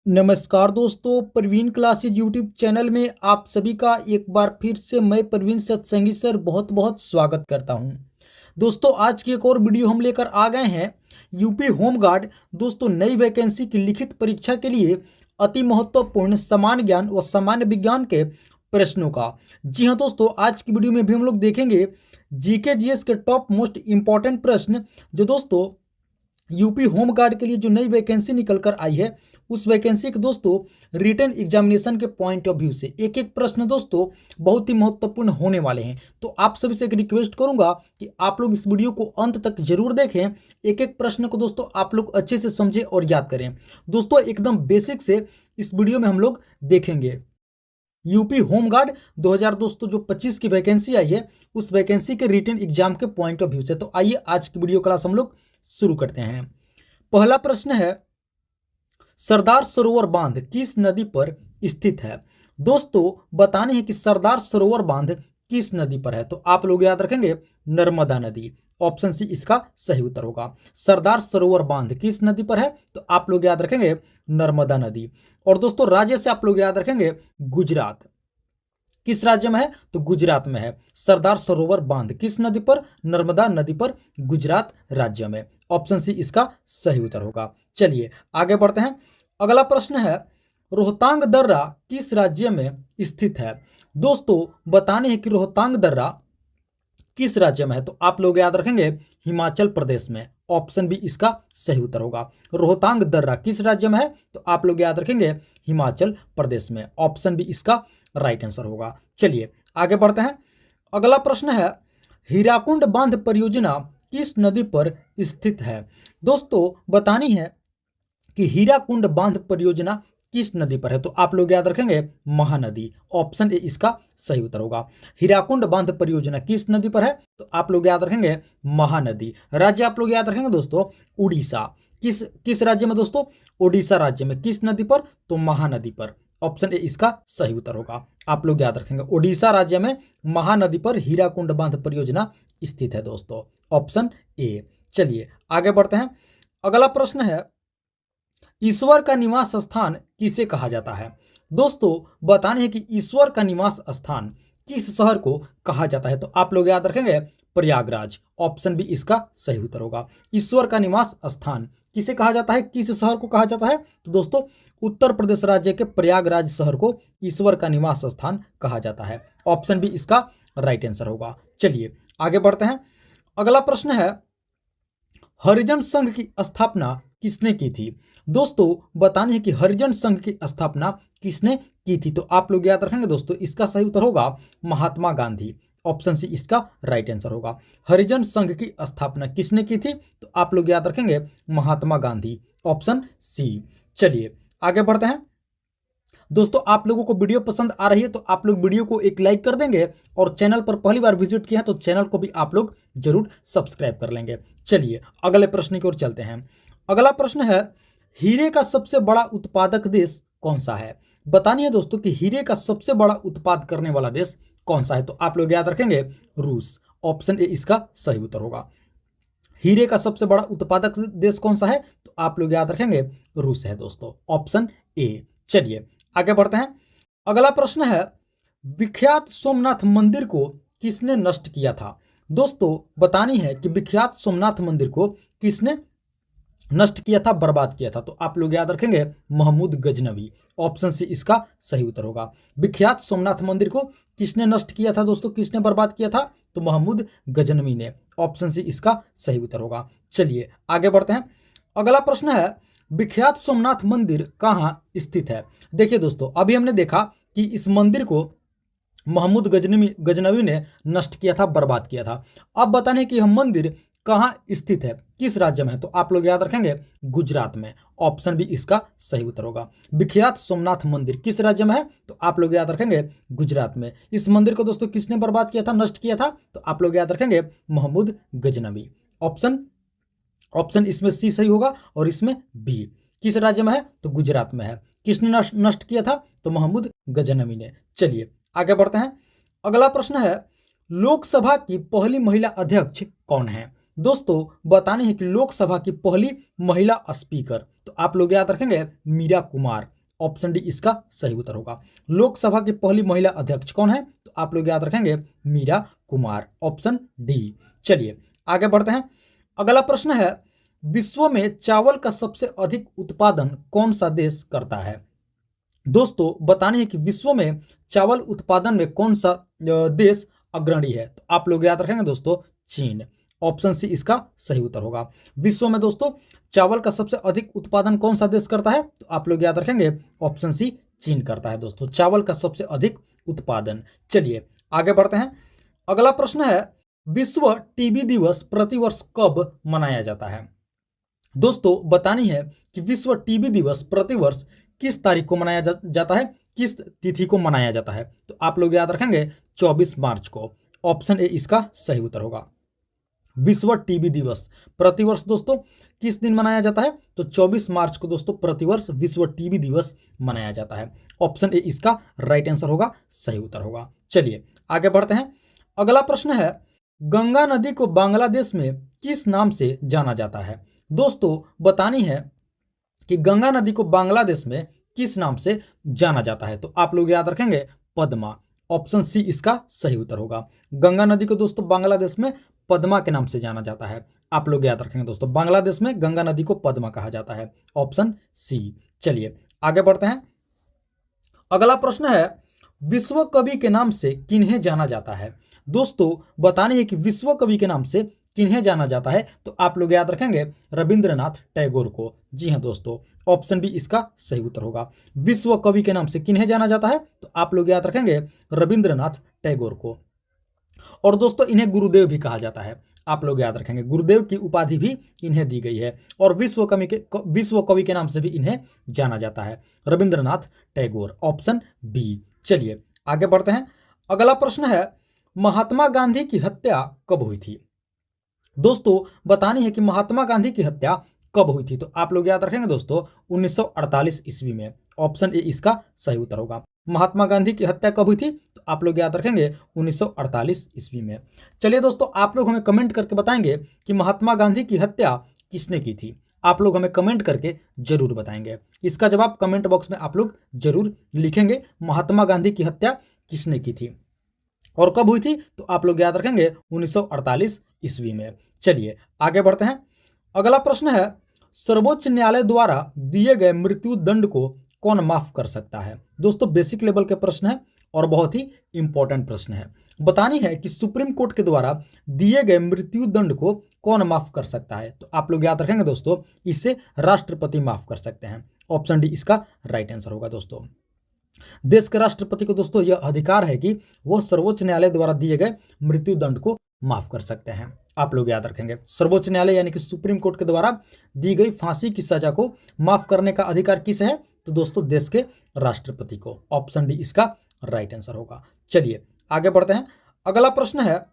नमस्कार दोस्तों, Praveen classes YouTube channel में आप सभी का एक बार फिर से मैं प्रवीण सत्संगी सर बहुत बहुत स्वागत करता हूं। दोस्तों, आज की एक और वीडियो हम लेकर आ गए हैं यूपी होमगार्ड दोस्तों नई वैकेंसी की लिखित परीक्षा के लिए अति महत्वपूर्ण सामान्य ज्ञान व सामान्य विज्ञान के प्रश्नों का। जी हाँ दोस्तों, आज की वीडियो में भी हम लोग देखेंगे जीके जीएस के टॉप मोस्ट इंपॉर्टेंट प्रश्न जो दोस्तों यूपी होमगार्ड के लिए जो नई वैकेंसी निकल कर आई है उस वैकेंसी के दोस्तों रिटन एग्जामिनेशन के पॉइंट ऑफ व्यू से एक एक प्रश्न दोस्तों बहुत ही महत्वपूर्ण होने वाले हैं। तो आप सभी से एक रिक्वेस्ट करूंगा कि आप लोग इस वीडियो को अंत तक जरूर देखें, एक एक प्रश्न को दोस्तों आप लोग अच्छे से समझें और याद करें। दोस्तों एकदम बेसिक से इस वीडियो में हम लोग देखेंगे यूपी होमगार्ड 2000 दोस्तों जो 25 की वैकेंसी आई है उस वैकेंसी के रिटन एग्जाम के पॉइंट ऑफ व्यू से। तो आइए आज की वीडियो क्लास हम लोग शुरू करते हैं। पहला प्रश्न है, सरदार सरोवर बांध किस नदी पर स्थित है? दोस्तों बताने है कि सरदार सरोवर बांध किस नदी पर है। तो आप लोग याद रखेंगे नर्मदा नदी। ऑप्शन सी इसका सही उत्तर होगा। सरदार सरोवर बांध किस नदी पर है? तो आप लोग याद रखेंगे नर्मदा नदी। और दोस्तों राज्य से आप लोग याद रखेंगे गुजरात। किस राज्य में है? तो गुजरात में है। सरदार सरोवर बांध किस नदी पर? नर्मदा नदी पर, गुजरात राज्य में। ऑप्शन सी इसका सही उत्तर होगा। चलिए आगे बढ़ते हैं। अगला प्रश्न है, रोहतांग दर्रा किस राज्य में स्थित है? दोस्तों बताने है कि रोहतांग दर्रा किस राज्य में है? तो आप लोग याद रखेंगे हिमाचल प्रदेश में। ऑप्शन बी इसका सही उत्तर होगा। रोहतांग दर्रा किस राज्य में है? तो आप लोग याद रखेंगे हिमाचल प्रदेश में। ऑप्शन बी इसका राइट आंसर होगा। चलिए आगे बढ़ते हैं। अगला प्रश्न है, हीराकुंड बांध परियोजना किस नदी पर स्थित है? दोस्तों बतानी है कि हीराकुंड बांध परियोजना किस नदी पर है? तो आप लोग याद रखेंगे महानदी। ऑप्शन ए इसका सही उत्तर होगा। हीराकुंड बांध परियोजना किस नदी पर है? तो आप लोग याद रखेंगे महानदी। राज्य आप लोग याद रखेंगे दोस्तों उड़ीसा। किस राज्य में दोस्तों? उड़ीसा राज्य में। किस नदी पर? तो महानदी पर। ऑप्शन ए इसका सही उत्तर होगा। आप लोग याद रखेंगे उड़ीसा राज्य में महानदी पर हीराकुंड बांध परियोजना स्थित है दोस्तों। Option A. चलिए आगे बढ़ते हैं। अगला प्रश्न है, ईश्वर का निवास स्थान किसे कहा जाता है? दोस्तों बताने है कि ईश्वर का निवास स्थान किस शहर को कहा जाता है? तो आप लोग याद रखेंगे प्रयागराज। ऑप्शन बी इसका सही उत्तर होगा। ईश्वर का निवास स्थान किसे कहा जाता है, किस शहर को कहा जाता है? तो दोस्तों उत्तर प्रदेश राज्य के प्रयागराज शहर को ईश्वर का निवास स्थान कहा जाता है। ऑप्शन बी इसका राइट आंसर होगा। चलिए आगे बढ़ते हैं। अगला प्रश्न है, हरिजन संघ की स्थापना किसने की थी? दोस्तों बताने है कि हरिजन संघ की स्थापना किसने की थी? तो आप लोग याद रखेंगे दोस्तों इसका सही उत्तर होगा महात्मा गांधी। ऑप्शन सी इसका राइट आंसर होगा। हरिजन संघ की स्थापना किसने की थी? तो आप लोग याद रखेंगे महात्मा गांधी। Option C. चलिए आगे बढ़ते हैं। दोस्तों आप लोगों को वीडियो पसंद आ रही है तो आप लोग वीडियो को एक लाइक कर देंगे और चैनल पर पहली बार विजिट किया है तो चैनल को भी आप लोग जरूर सब्सक्राइब कर लेंगे। चलिए अगले प्रश्न की ओर चलते हैं। अगला प्रश्न है, हीरे का सबसे बड़ा उत्पादक देश कौन सा है? बतानी है दोस्तों कि हीरे का सबसे बड़ा उत्पाद करने वाला देश कौन सा है? तो आप लोग याद रखेंगे रूस। ऑप्शन ए इसका सही उत्तर होगा। हीरे का सबसे बड़ा उत्पादक देश कौन सा है? तो आप लोग याद रखेंगे रूस है दोस्तों। Option A. चलिए आगे बढ़ते हैं। अगला प्रश्न है, विख्यात सोमनाथ मंदिर को किसने नष्ट किया था? दोस्तों बतानी है कि विख्यात सोमनाथ मंदिर को किसने नष्ट किया था, बर्बाद किया था? तो आप लोग याद रखेंगे महमूद गजनवी। ऑप्शन सी इसका सही उत्तर होगा। विख्यात सोमनाथ मंदिर को किसने नष्ट किया था दोस्तों, किसने बर्बाद किया था? तो महमूद गजनवी ने। ऑप्शन सी इसका सही उत्तर होगा। चलिए आगे बढ़ते हैं। अगला प्रश्न है, विख्यात सोमनाथ मंदिर कहाँ स्थित है? देखिए दोस्तों अभी हमने देखा कि इस मंदिर को महमूद गजनवी ने नष्ट किया था, बर्बाद किया था। अब बताने कि यह मंदिर कहाँ स्थित है, किस राज्य में है? तो आप लोग याद रखेंगे गुजरात में। ऑप्शन बी इसका सही उत्तर होगा। विख्यात सोमनाथ मंदिर किस राज्य में है? तो आप लोग याद रखेंगे गुजरात में। इस मंदिर को दोस्तों किसने बर्बाद किया था, नष्ट किया था? तो आप लोग याद रखेंगे महमूद गजनवी। ऑप्शन इसमें सी सही होगा और इसमें बी। किस राज्य में है? तो गुजरात में है। किसने नष्ट किया था? तो महमूद गजनवी ने। चलिए आगे बढ़ते हैं। अगला प्रश्न है, लोकसभा की पहली महिला अध्यक्ष कौन है? दोस्तों बताने हैं कि लोकसभा की पहली महिला स्पीकर, तो आप लोग याद रखेंगे मीरा कुमार। ऑप्शन डी इसका सही उत्तर होगा। लोकसभा की पहली महिला अध्यक्ष कौन है? तो आप लोग याद रखेंगे मीरा कुमार, ऑप्शन डी। चलिए आगे बढ़ते हैं। अगला प्रश्न है, विश्व में चावल का सबसे अधिक उत्पादन कौन सा देश करता है? दोस्तों बताने है कि विश्व में चावल उत्पादन में कौन सा देश अग्रणी है? तो आप लोग याद रखेंगे दोस्तों चीन, ऑप्शन सी इसका सही उत्तर होगा। विश्व में दोस्तों चावल का सबसे अधिक उत्पादन कौन सा देश करता है? तो आप लोग याद रखेंगे ऑप्शन सी चीन करता है दोस्तों, चावल का सबसे अधिक उत्पादन। चलिए आगे बढ़ते हैं। अगला प्रश्न है, विश्व टीबी दिवस प्रतिवर्ष कब मनाया जाता है? दोस्तों बतानी है कि विश्व टीबी दिवस प्रतिवर्ष किस तारीख को मनाया जाता है, किस तिथि को मनाया जाता है? तो आप लोग याद रखेंगे 24 मार्च को, ऑप्शन ए इसका सही उत्तर होगा। विश्व टीबी दिवस प्रतिवर्ष दोस्तों किस दिन मनाया जाता है? तो 24 मार्च को दोस्तों प्रतिवर्ष विश्व टीबी दिवस मनाया जाता है, ऑप्शन ए इसका राइट आंसर होगा, सही उत्तर होगा। चलिए आगे बढ़ते हैं। अगला प्रश्न है, गंगा नदी को बांग्लादेश में किस नाम से जाना जाता है? दोस्तों बतानी है कि गंगा नदी को बांग्लादेश में किस नाम से जाना जाता है? तो आप लोग याद रखेंगे पद्मा, ऑप्शन सी इसका सही उत्तर होगा। गंगा नदी को दोस्तों बांग्लादेश में पद्मा के नाम से जाना जाता है, आप लोग याद रखेंगे दोस्तों, बांग्लादेश में गंगा नदी को पद्मा कहा जाता है, ऑप्शन सी। चलिए आगे बढ़ते हैं। अगला प्रश्न है, विश्व कवि के नाम से किन्हें जाना जाता है? दोस्तों बतानी है कि विश्व कवि के नाम से किन्हें जाना जाता है? तो आप लोग याद रखेंगे रविंद्रनाथ टैगोर को। जी हाँ दोस्तों, ऑप्शन बी इसका सही उत्तर होगा। विश्व कवि के नाम से किन्हें जाना जाता है? तो आप लोग याद रखेंगे रविंद्रनाथ टैगोर को। और दोस्तों इन्हें गुरुदेव भी कहा जाता है, आप लोग याद रखेंगे, गुरुदेव की उपाधि भी इन्हें दी गई है। और विश्व कवि के नाम से भी इन्हें जाना जाता है, रविंद्रनाथ टैगोर, ऑप्शन बी। चलिए आगे बढ़ते हैं। अगला प्रश्न है, महात्मा गांधी की हत्या कब हुई थी? दोस्तों बतानी है कि महात्मा गांधी की हत्या कब हुई थी? तो आप लोग याद रखेंगे दोस्तों 1948 ईस्वी में, ऑप्शन ए इसका सही उत्तर होगा। महात्मा गांधी की हत्या कब हुई थी? तो आप लोग याद रखेंगे 1948 ईस्वी में। चलिए दोस्तों आप लोग हमें कमेंट करके बताएंगे कि महात्मा गांधी की हत्या किसने की थी? आप लोग हमें कमेंट करके जरूर बताएंगे। इसका जवाब कमेंट बॉक्स में आप लोग जरूर लिखेंगे, महात्मा गांधी की हत्या किसने की थी और कब हुई थी? तो आप लोग याद रखेंगे 1948 ईस्वी में। चलिए आगे बढ़ते हैं। अगला प्रश्न है, सर्वोच्च न्यायालय द्वारा दिए गए मृत्यु दंड को कौन माफ कर सकता है? दोस्तों बेसिक लेवल के प्रश्न है और बहुत ही इंपॉर्टेंट प्रश्न है। बतानी है कि सुप्रीम कोर्ट के द्वारा दिए गए मृत्यु दंड को कौन माफ कर सकता है? तो आप लोग याद रखेंगे दोस्तों इसे राष्ट्रपति माफ कर सकते हैं, ऑप्शन डी इसका राइट आंसर होगा। दोस्तों देश के राष्ट्रपति को दोस्तों यह अधिकार है कि वह सर्वोच्च न्यायालय द्वारा दिए गए मृत्यु दंड को माफ कर सकते हैं, आप लोग याद रखेंगे। सर्वोच्च न्यायालय यानी कि सुप्रीम कोर्ट के द्वारा दी गई फांसी की सजा को माफ करने का अधिकार किसे है? तो दोस्तों देश के राष्ट्रपति को, ऑप्शन डी इसका राइट आंसर होगा। चलिए आगे बढ़ते हैं। अगला प्रश्न है,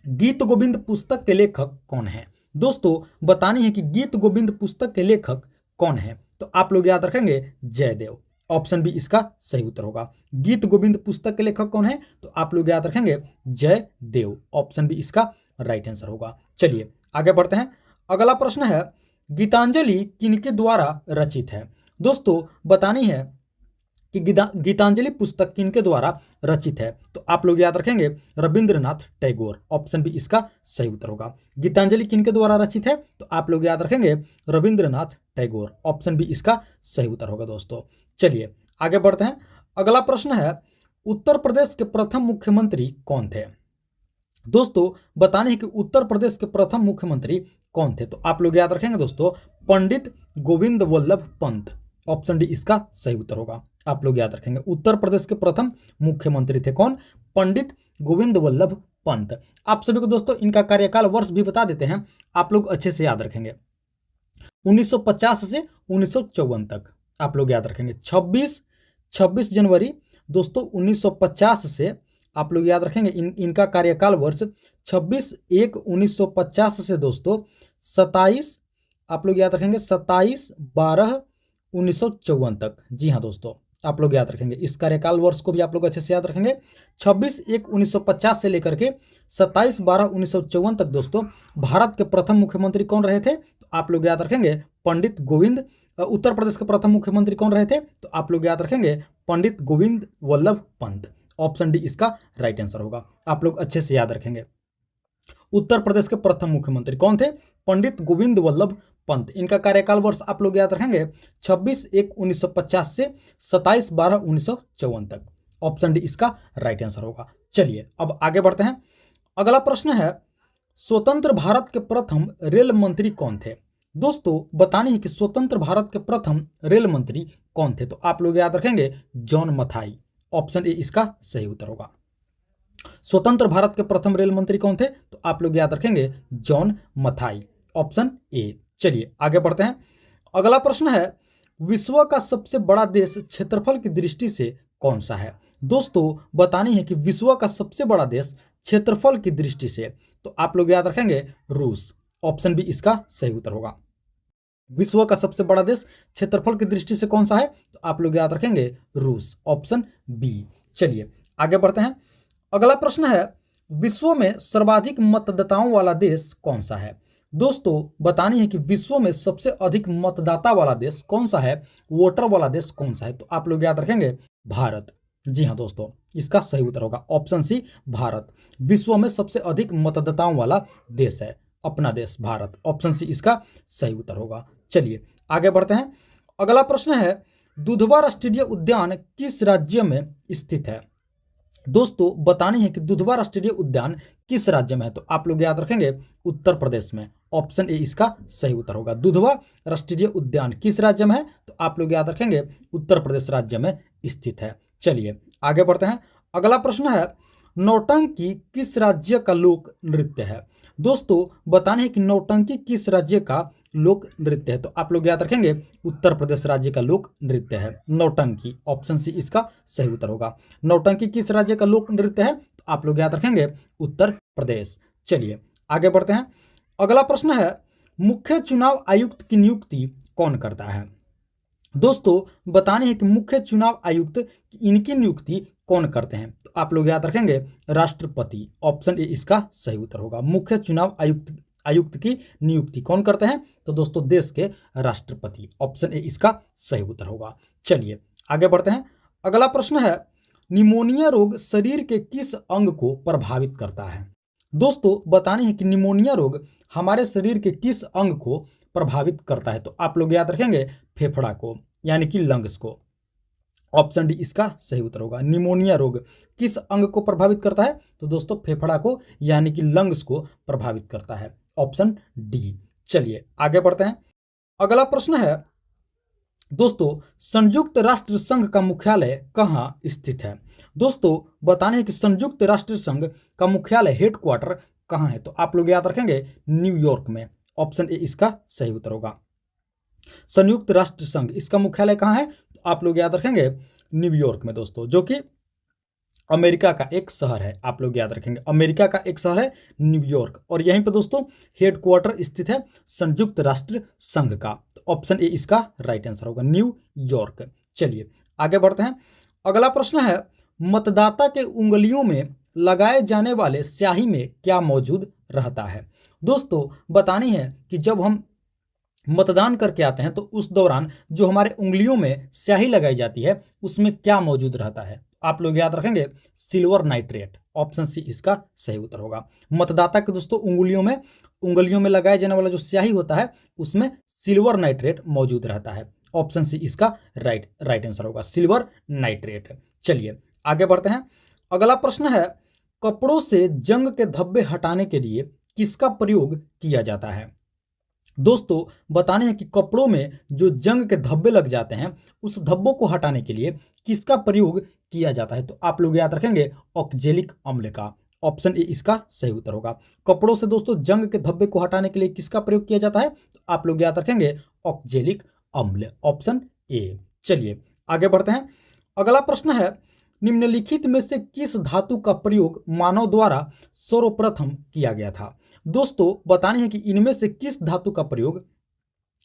गीत गोविंद पुस्तक के लेखक कौन है? दोस्तों बतानी है कि गीत गोविंद पुस्तक के लेखक कौन है? तो आप लोग याद रखेंगे जयदेव, ऑप्शन बी इसका सही उत्तर होगा। गीत गोविंद पुस्तक के लेखक कौन है? तो आप लोग याद रखेंगे जयदेव, ऑप्शन बी इसका राइट आंसर होगा। चलिए आगे बढ़ते हैं। अगला प्रश्न है, गीतांजलि किनके द्वारा रचित है? दोस्तों बतानी है कि गीतांजलि पुस्तक किनके द्वारा रचित है? तो आप लोग याद रखेंगे रविंद्रनाथ टैगोर, ऑप्शन बी इसका सही उत्तर होगा। गीतांजलि किनके द्वारा रचित है? तो आप लोग याद रखेंगे रविंद्रनाथ टैगोर, ऑप्शन बी इसका सही उत्तर होगा। दोस्तों चलिए आगे बढ़ते हैं। अगला प्रश्न है, उत्तर प्रदेश के प्रथम मुख्यमंत्री कौन थे? दोस्तों बताने है कि उत्तर प्रदेश के प्रथम मुख्यमंत्री कौन थे? तो आप लोग याद रखेंगे दोस्तों पंडित गोविंद वल्लभ पंत, ऑप्शन डी इसका सही उत्तर होगा। आप लोग याद रखेंगे उत्तर प्रदेश के प्रथम मुख्यमंत्री थे कौन? पंडित गोविंद वल्लभ पंत। आप सभी को दोस्तों इनका कार्यकाल वर्ष भी बता देते हैं, आप लोग अच्छे से याद रखेंगे। 1950 से 1954 तक आप लोग याद रखेंगे। 26 जनवरी दोस्तों 1950 से आप लोग याद रखेंगे इनका कार्यकाल वर्ष 26/1/1950 से दोस्तों 27 आप लोग याद रखेंगे 27/12/1954 तक। जी हाँ दोस्तों आप लोग याद रखेंगे, इस कार्यकाल वर्ष को भी आप लोग अच्छे से याद रखेंगे। 26/1/1950 से लेकर के 27/12/1954 तक दोस्तों भारत के प्रथम मुख्यमंत्री कौन रहे थे? तो तो आप लोग याद रखेंगे पंडित गोविंद। उत्तर प्रदेश के प्रथम मुख्यमंत्री कौन रहे थे? तो आप लोग याद रखेंगे पंडित गोविंद वल्लभ पंत। ऑप्शन डी इसका राइट आंसर होगा। आप लोग अच्छे से याद रखेंगे। उत्तर प्रदेश के प्रथम मुख्यमंत्री कौन थे? पंडित गोविंद वल्लभ पंत। इनका कार्यकाल वर्ष आप लोग याद रखेंगे 26/1/1950 से 27/12/1954 तक। ऑप्शन डी इसका राइट आंसर होगा। चलिए अब आगे बढ़ते हैं। अगला प्रश्न है, स्वतंत्र भारत के प्रथम रेल मंत्री कौन थे? दोस्तों बतानी है कि स्वतंत्र भारत के प्रथम रेल मंत्री कौन थे? तो आप लोग याद रखेंगे जॉन मथाई। ऑप्शन ए इसका सही उत्तर होगा। स्वतंत्र भारत के प्रथम रेल मंत्री कौन थे? तो आप लोग याद रखेंगे जॉन मथाई। Option A. चलिए आगे बढ़ते हैं। अगला प्रश्न है, विश्व का सबसे बड़ा देश क्षेत्रफल की दृष्टि से कौन सा है? दोस्तों बतानी है कि विश्व का सबसे बड़ा देश क्षेत्रफल की दृष्टि से, तो आप लोग याद रखेंगे रूस। ऑप्शन बी इसका सही उत्तर होगा। विश्व का सबसे बड़ा देश क्षेत्रफल की दृष्टि से कौन सा है? तो आप लोग याद रखेंगे रूस। Option B. चलिए आगे बढ़ते हैं। अगला प्रश्न है, विश्व में सर्वाधिक मतदाताओं वाला देश कौन सा है? दोस्तों बतानी है कि विश्व में सबसे अधिक मतदाता वाला देश कौन सा है, वोटर वाला देश कौन सा है? तो आप लोग याद रखेंगे भारत। जी हाँ दोस्तों, इसका सही उत्तर होगा ऑप्शन सी भारत। विश्व में सबसे अधिक मतदाताओं वाला देश है अपना देश भारत। ऑप्शन सी इसका सही उत्तर होगा। चलिए आगे बढ़ते हैं। अगला प्रश्न है, दुधवा राष्ट्रीय उद्यान किस राज्य में स्थित है? दोस्तों बतानी है कि दुधवा राष्ट्रीय उद्यान किस राज्य में है? तो आप लोग याद रखेंगे उत्तर प्रदेश में। ऑप्शन ए इसका सही उत्तर होगा। दुधवा राष्ट्रीय उद्यान किस राज्य में है? तो आप लोग याद रखेंगे उत्तर प्रदेश राज्य में स्थित है। चलिए आगे बढ़ते हैं। अगला प्रश्न है, नौटंकी किस राज्य का लोक नृत्य है? दोस्तों बताने है कि नौटंकी किस राज्य का लोक नृत्य है? तो आप लोग याद रखेंगे उत्तर प्रदेश राज्य का लोक नृत्य है नौटंकी। ऑप्शन सी इसका सही उत्तर होगा। नौटंकी किस राज्य का लोक नृत्य है? तो आप लोग याद रखेंगे उत्तर प्रदेश। चलिए आगे बढ़ते हैं। अगला प्रश्न है, मुख्य चुनाव आयुक्त की नियुक्ति कौन करता है? दोस्तों बताने है कि मुख्य चुनाव आयुक्त इनकी नियुक्ति कौन करते हैं? तो आप लोग याद रखेंगे राष्ट्रपति। ऑप्शन ए इसका सही उत्तर होगा। मुख्य चुनाव आयुक्त की नियुक्ति कौन करते हैं? तो दोस्तों देश के राष्ट्रपति। ऑप्शन ए इसका सही उत्तर होगा। चलिए आगे बढ़ते हैं। अगला प्रश्न है, निमोनिया रोग शरीर के किस अंग को प्रभावित करता है? दोस्तों बताने है कि निमोनिया रोग हमारे शरीर के किस अंग को प्रभावित करता है? तो आप लोग याद रखेंगे फेफड़ा को, यानी कि लंग्स को। ऑप्शन डी इसका सही उत्तर होगा। निमोनिया रोग किस अंग को प्रभावित करता है? तो दोस्तों फेफड़ा को, यानी कि लंग्स को प्रभावित करता है। Option D. चलिए आगे बढ़ते हैं। अगला प्रश्न है, दोस्तों संयुक्त राष्ट्र संघ का मुख्यालय कहाँ स्थित है? दोस्तों बताने है कि संयुक्त राष्ट्र संघ का मुख्यालय हेडक्वार्टर कहाँ है? तो आप लोग याद रखेंगे न्यूयॉर्क में। ऑप्शन ए इसका सही उत्तर होगा। संयुक्त राष्ट्र संघ इसका मुख्यालय कहाँ है? तो आप लोग याद रखेंगे न्यूयॉर्क में दोस्तों, जो कि अमेरिका का एक शहर है। आप लोग याद रखेंगे अमेरिका का एक शहर है न्यूयॉर्क, और यहीं पे दोस्तों हेडक्वार्टर स्थित है संयुक्त राष्ट्र संघ का। तो ऑप्शन ए इसका राइट आंसर होगा, न्यूयॉर्क। चलिए आगे बढ़ते हैं। अगला प्रश्न है, मतदाता के उंगलियों में लगाए जाने वाले स्याही में क्या मौजूद रहता है? दोस्तों बतानी है कि जब हम मतदान करके आते हैं तो उस दौरान जो हमारे उंगलियों में स्याही लगाई जाती है उसमें क्या मौजूद रहता है? आप लोग याद रखेंगे सिल्वर नाइट्रेट। ऑप्शन सी इसका सही उत्तर होगा। मतदाता के दोस्तों उंगलियों में लगाए जाने वाला जो स्याही होता है उसमें सिल्वर नाइट्रेट मौजूद रहता है। ऑप्शन सी इसका राइट आंसर होगा, सिल्वर नाइट्रेट। चलिए आगे बढ़ते हैं। अगला प्रश्न है, कपड़ों से जंग के धब्बे हटाने के लिए किसका प्रयोग किया जाता है? दोस्तों बताने हैं कि कपड़ों में जो जंग के धब्बे लग जाते हैं उस धब्बों को हटाने के लिए किसका प्रयोग किया जाता है? तो आप लोग याद रखेंगे ऑक्जेलिक अम्ल का। ऑप्शन ए इसका सही उत्तर होगा। कपड़ों से दोस्तों जंग के धब्बे को हटाने के लिए किसका प्रयोग किया जाता है? तो आप लोग याद रखेंगे ऑक्जेलिक अम्ल। Option A. चलिए आगे बढ़ते हैं। अगला प्रश्न है, निम्नलिखित में से किस धातु का प्रयोग मानव द्वारा सर्वप्रथम किया गया था? दोस्तों बतानी है कि इनमें से किस धातु का प्रयोग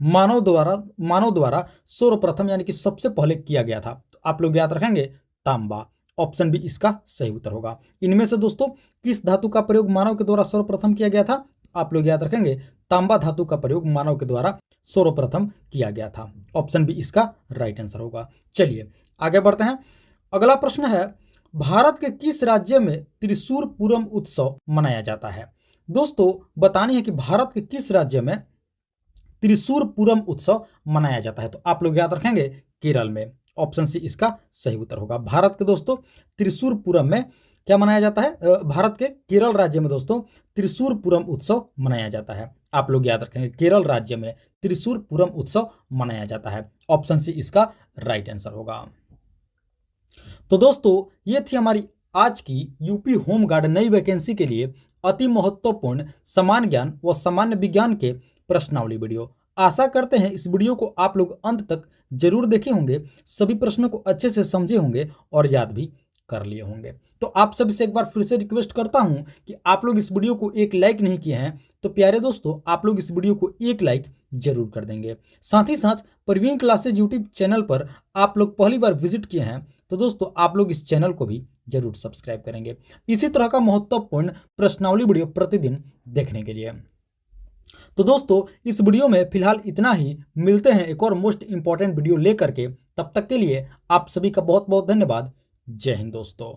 मानव द्वारा सर्वप्रथम यानी कि सबसे पहले किया गया था? तो आप लोग याद रखेंगे तांबा। ऑप्शन बी इसका सही उत्तर होगा। इनमें से दोस्तों किस धातु का प्रयोग मानव के द्वारा सर्वप्रथम किया गया था? आप लोग याद रखेंगे तांबा धातु का प्रयोग मानव के द्वारा सर्वप्रथम किया गया था। ऑप्शन बी इसका राइट आंसर होगा। चलिए आगे बढ़ते हैं। अगला प्रश्न है, भारत के किस राज्य में त्रिशूर पूरम उत्सव मनाया जाता है? दोस्तों बतानी है कि भारत के किस राज्य में त्रिशूर पूरम उत्सव मनाया जाता है। तो आप लोग याद रखेंगे केरल में। ऑप्शन सी इसका सही उत्तर होगा। भारत के दोस्तों त्रिशूर पूरम में क्या मनाया जाता है? भारत के केरल राज्य में दोस्तों त्रिशूर पूरम उत्सव मनाया जाता है। आप लोग याद रखेंगे केरल राज्य में त्रिशूर पूरम उत्सव मनाया जाता है। ऑप्शन सी इसका राइट आंसर होगा। तो दोस्तों ये थी हमारी आज की यूपी होम गार्ड नई वैकेंसी के लिए अति महत्वपूर्ण समान ज्ञान व सामान्य विज्ञान के प्रश्नावली वीडियो। आशा करते हैं इस वीडियो को आप लोग अंत तक जरूर देखे होंगे, सभी प्रश्नों को अच्छे से समझे होंगे और याद भी कर लिए होंगे। तो आप सभी से एक बार फिर से रिक्वेस्ट करता हूं कि आप लोग इस वीडियो को एक लाइक नहीं किए हैं तो प्यारे दोस्तों आप लोग इस वीडियो को एक लाइक जरूर कर देंगे। साथ ही साथ प्रवीण क्लासेज यूट्यूब चैनल पर आप लोग पहली बार विजिट किए हैं तो दोस्तों आप लोग इस चैनल को भी जरूर सब्सक्राइब करेंगे इसी तरह का महत्वपूर्ण प्रश्नावली वीडियो प्रतिदिन देखने के लिए। तो दोस्तों इस वीडियो में फिलहाल इतना ही। मिलते हैं एक और मोस्ट इंपॉर्टेंट वीडियो लेकर के। तब तक के लिए आप सभी का बहुत बहुत धन्यवाद। जय हिंद दोस्तों।